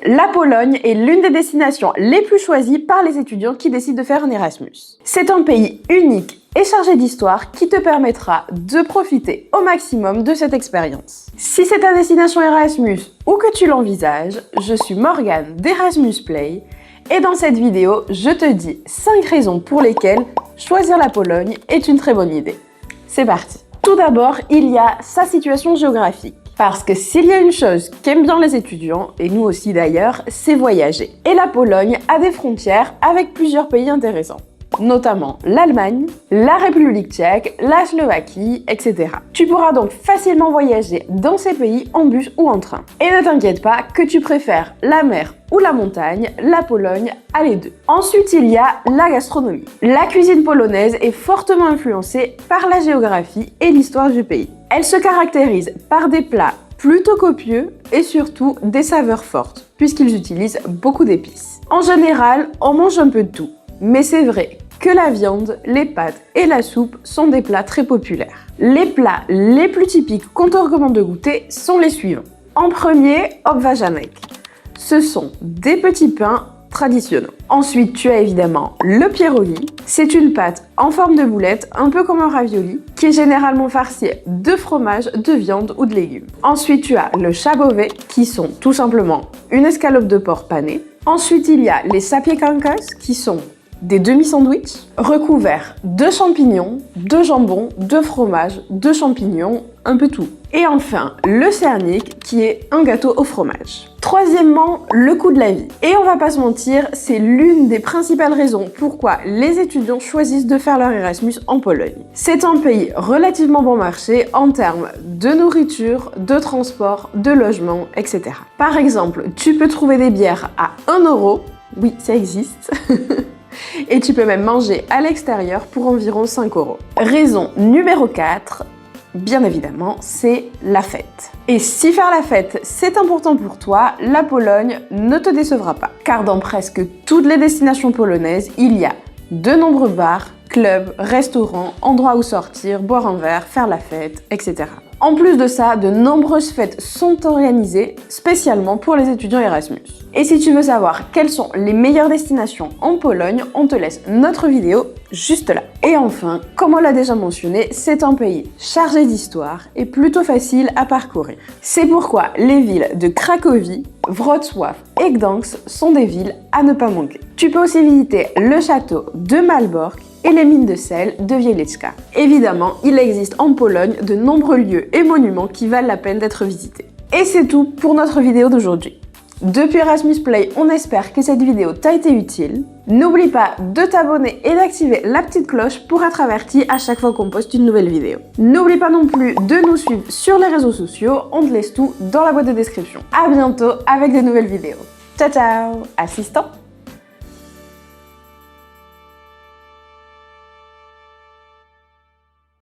La Pologne est l'une des destinations les plus choisies par les étudiants qui décident de faire un Erasmus. C'est un pays unique et chargé d'histoire qui te permettra de profiter au maximum de cette expérience. Si c'est ta destination Erasmus ou que tu l'envisages, je suis Morgane d'Erasmus Play et dans cette vidéo, je te dis 5 raisons pour lesquelles choisir la Pologne est une très bonne idée. C'est parti! Tout d'abord, il y a sa situation géographique. Parce que s'il y a une chose qu'aiment bien les étudiants, et nous aussi d'ailleurs, c'est voyager. Et la Pologne a des frontières avec plusieurs pays intéressants, notamment l'Allemagne, la République tchèque, la Slovaquie, etc. Tu pourras donc facilement voyager dans ces pays en bus ou en train. Et ne t'inquiète pas que tu préfères la mer ou la montagne, la Pologne a les deux. Ensuite, il y a la gastronomie. La cuisine polonaise est fortement influencée par la géographie et l'histoire du pays. Elle se caractérise par des plats plutôt copieux et surtout des saveurs fortes, puisqu'ils utilisent beaucoup d'épices. En général, on mange un peu de tout, mais c'est vrai que la viande, les pâtes et la soupe sont des plats très populaires. Les plats les plus typiques qu'on te recommande de goûter sont les suivants. En premier, obwajanek. Ce sont des petits pains traditionnels. Ensuite, tu as évidemment le pierogi. C'est une pâte en forme de boulette, un peu comme un ravioli, qui est généralement farci de fromage, de viande ou de légumes. Ensuite, tu as le schabowy, qui sont tout simplement une escalope de porc panée. Ensuite, il y a les sapiekankas, qui sont des demi-sandwichs recouverts de champignons, de jambon, de fromage, de champignons, un peu tout. Et enfin, le sernik, qui est un gâteau au fromage. Troisièmement, le coût de la vie. Et on va pas se mentir, c'est l'une des principales raisons pourquoi les étudiants choisissent de faire leur Erasmus en Pologne. C'est un pays relativement bon marché en termes de nourriture, de transport, de logement, etc. Par exemple, tu peux trouver des bières à 1 €, oui, ça existe, et tu peux même manger à l'extérieur pour environ 5 €. Raison numéro 4, bien évidemment, c'est la fête. Et si faire la fête, c'est important pour toi, la Pologne ne te décevra pas. Car dans presque toutes les destinations polonaises, il y a de nombreux bars, clubs, restaurants, endroits où sortir, boire un verre, faire la fête, etc. En plus de ça, de nombreuses fêtes sont organisées spécialement pour les étudiants Erasmus. Et si tu veux savoir quelles sont les meilleures destinations en Pologne, on te laisse notre vidéo juste là. Et enfin, comme on l'a déjà mentionné, c'est un pays chargé d'histoire et plutôt facile à parcourir. C'est pourquoi les villes de Cracovie, Wrocław et Gdańsk sont des villes à ne pas manquer. Tu peux aussi visiter le château de Malbork et les mines de sel de Wieliczka. Évidemment, il existe en Pologne de nombreux lieux et monuments qui valent la peine d'être visités. Et c'est tout pour notre vidéo d'aujourd'hui. Depuis Erasmus Play, on espère que cette vidéo t'a été utile. N'oublie pas de t'abonner et d'activer la petite cloche pour être averti à chaque fois qu'on poste une nouvelle vidéo. N'oublie pas non plus de nous suivre sur les réseaux sociaux, on te laisse tout dans la boîte de description. À bientôt avec de nouvelles vidéos. Ciao ciao, assistant!